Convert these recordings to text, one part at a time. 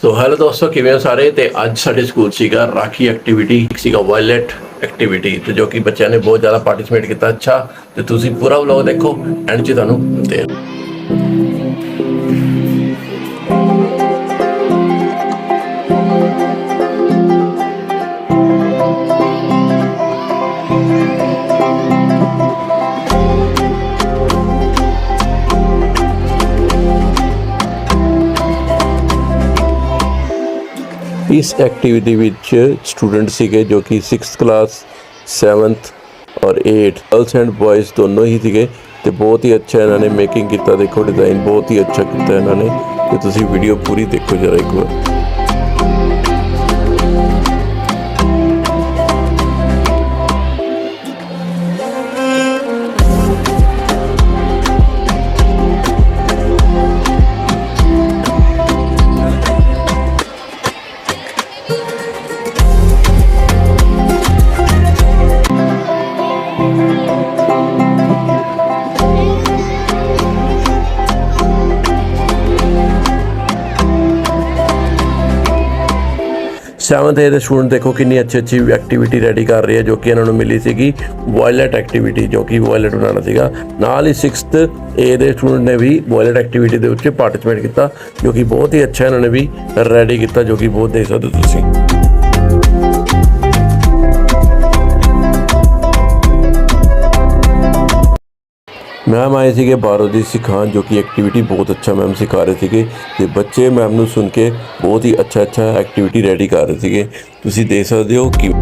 ਸੋ hello ਦੋਸਤੋ, ਕਿਵੇਂ ਹੋ ਸਾਰੇ। ਤੇ ਅੱਜ ਸਾਡੇ ਸਕੂਲ ਸੀਗਾ ਰਾਖੀ ਐਕਟੀਵਿਟੀ ਸੀਗਾ, ਵਾਇਲਟ ਐਕਟੀਵਿਟੀ, ਤੇ ਜੋ ਕਿ ਬੱਚਿਆਂ ਨੇ ਬਹੁਤ ਜ਼ਿਆਦਾ ਪਾਰਟਿਸਿਪੇਟ ਕੀਤਾ। ਅੱਛਾ, ਤੇ ਤੁਸੀਂ ਪੂਰਾ ਵਲੌਗ ਦੇਖੋ, ਐਂਡ 'ਚ ਤੁਹਾਨੂੰ ਮਿਲਦੇ ਹਾਂ। इस एक्टिविटी विच स्टूडेंट सीगे जो कि 6th क्लास 7th और 8 गर्ल्स एंड बॉयज़ दोनों ही सीगे। तो बहुत ही अच्छा इन्होंने मेकिंग किया। देखो डिज़ाइन बहुत ही अच्छा किया इन्होंने। तो तुसी वीडियो पूरी देखो जरा एक बार। सैवंथ ए के स्टूडेंट देखो कितनी अच्छी अच्छी एक्टिविटी रेडी कर रहे हैं, जो कि इन्होंने मिली सी वायलट एक्टिविटी, जो कि वायलट बनाना सीगा। नाल ही 6th ए के स्टूडेंट ने भी वायलट एक्टिविटी के उत्ते पार्टिसिपेट किया, जो कि बहुत ही अच्छा इन्होंने भी रेडी किया, जो कि बहुत देख सकते हो तुसीं। मैम आए थे बारों सिखान, जो कि एक्टिविटी बहुत अच्छा मैम सिखा रहे थे। तो बच्चे मैम नूं सुन के बहुत ही अच्छा एक्टिविटी रेडी कर रहे थे। तुसीं देख सकते हो कि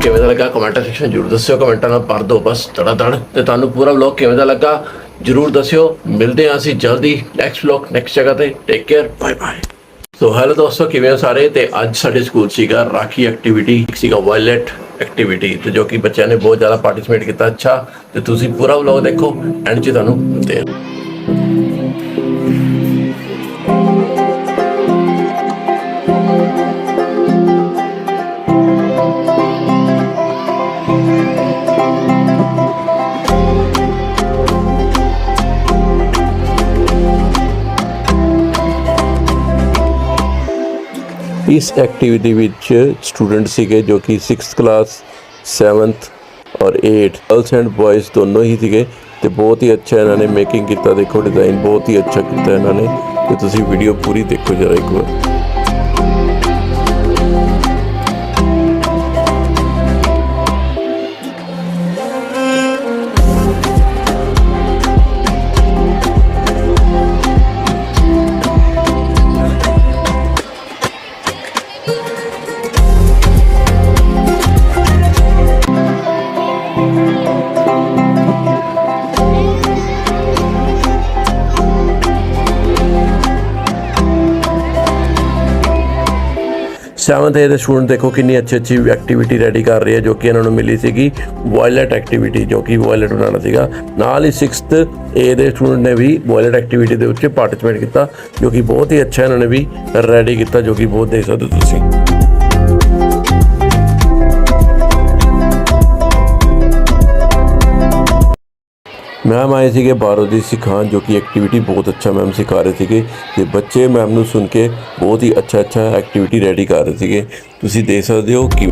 ਕਿਵੇਂ ਦਾ ਲੱਗਾ ਕਮੈਂਟ ਸੈਕਸ਼ਨ ਜ਼ਰੂਰ ਦੱਸਿਓ। ਕਮੈਂਟਾਂ ਨਾਲ ਭਰ ਦਿਓ ਬਸ ਧੜਾ ਧੜ। ਤੇ ਤੁਹਾਨੂੰ ਪੂਰਾ ਵਲੌਗ ਕਿਵੇਂ ਦਾ ਲੱਗਾ ਜ਼ਰੂਰ ਦੱਸਿਓ। ਮਿਲਦੇ ਹਾਂ ਅਸੀਂ ਜਲਦੀ ਨੈਕਸਟ ਵਲੌਗ ਨੈਕਸਟ ਜਗ੍ਹਾ ਤੇ। Take care, bye bye. So hello ਦੋਸਤੋ, ਕਿਵੇਂ ਹੋ ਸਾਰੇ। ਤੇ ਅੱਜ ਸਾਡੇ ਸਕੂਲ ਸੀਗਾ ਰਾਖੀ ਐਕਟੀਵਿਟੀ ਸੀਗਾ ਵਾਇਲਟ ਐਕਟੀਵਿਟੀ ਤੇ ਜੋ ਕਿ ਬੱਚਿਆਂ ਨੇ ਬਹੁਤ ਜ਼ਿਆਦਾ ਪਾਰਟਿਸਿਪੇਟ ਕੀਤਾ। ਅੱਛਾ, ਤੇ ਤੁਸੀਂ ਪੂਰਾ ਵਲੌਗ ਦੇਖੋ, ਐਂਡ 'ਚ ਤੁਹਾਨੂੰ ਮਿਲਦੇ ਹਾਂ। इस एक्टिविटी विच स्टूडेंट सीगे जो कि 6th क्लास 7th और 8th गर्ल्स एंड बॉयज़ दोनों ही सीगे ते बहुत ही अच्छा इन्होंने मेकिंग किया। देखो डिज़ाइन बहुत ही अच्छा किया इन्होंने। तो तुसी वीडियो पूरी देखो जरा एक बार। सैवंथ ए ਦੇ स्टूडेंट देखो कितनी अच्छी अच्छी एक्टिविटी रेडी कर रहे हैं जो कि इन्होंने मिली सी वायलट एक्टिविटी जो कि वायलट बनाना सीगा। नाल ही 6th ए ਦੇ स्टूडेंट ने भी वायलट एक्टिविटी ਦੇ ਵਿੱਚ पार्टिसिपेट किया जो कि बहुत ही अच्छा इन्होंने भी रेडी किया जो कि बहुत देख सकते हो तुसीं। मैम आए थे बाहरों दी सिखान जो कि एक्टिविटी बहुत अच्छा मैम सिखा रहे थे ते बच्चे मैम नूं सुन के बहुत ही अच्छा अच्छा एक्टिविटी रेडी कर रहे थे। तुसीं देख सकते हो कि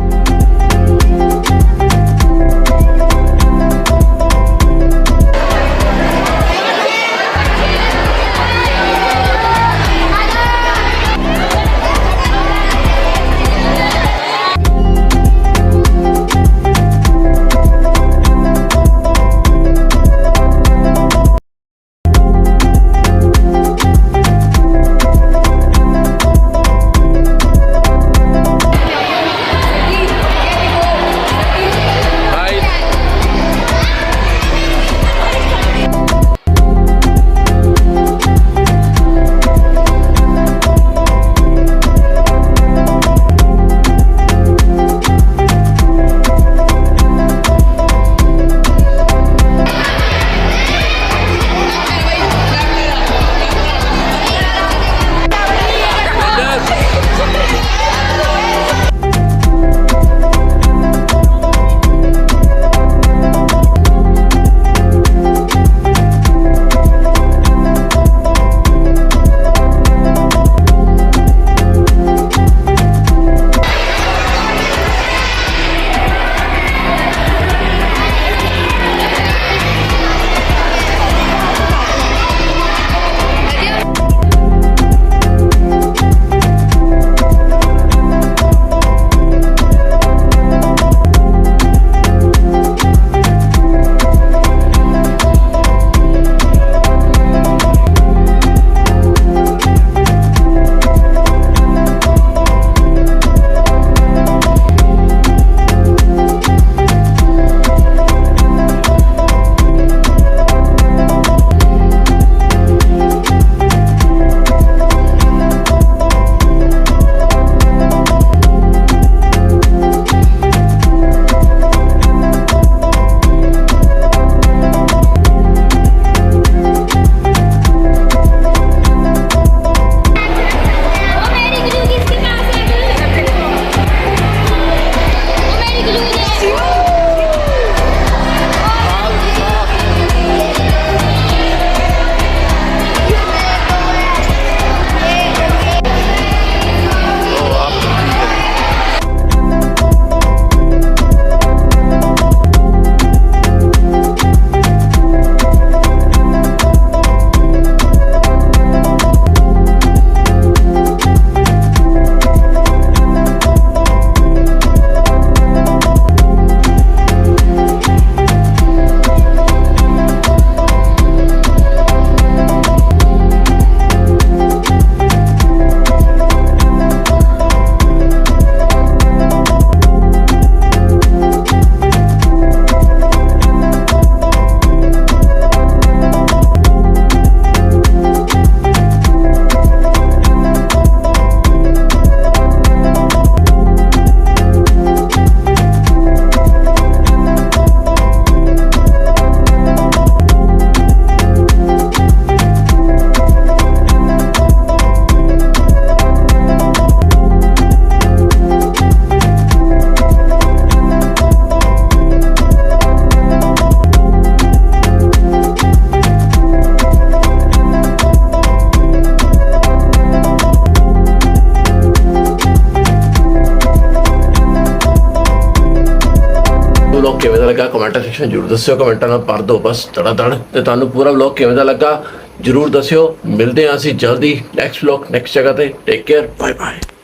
ਕਮੈਂਟ ਸੈਕਸ਼ਨ ਜ਼ਰੂਰ ਦੱਸਿਓ, ਕਮੈਂਟਾਂ ਨਾਲ ਭਰ ਦਿਓ ਬਸ ਧੜਾ ਧੜ। ਤੇ ਤੁਹਾਨੂੰ ਪੂਰਾ ਵਲੌਗ ਕਿਵੇਂ ਦਾ ਲੱਗਾ ਜ਼ਰੂਰ ਦੱਸਿਓ। ਮਿਲਦੇ ਹਾਂ ਅਸੀਂ ਜਲਦੀ ਨੈਕਸਟ ਵਲੌਗ ਨੈਕਸਟ ਜਗ੍ਹਾ ਤੇ। Take care, bye bye.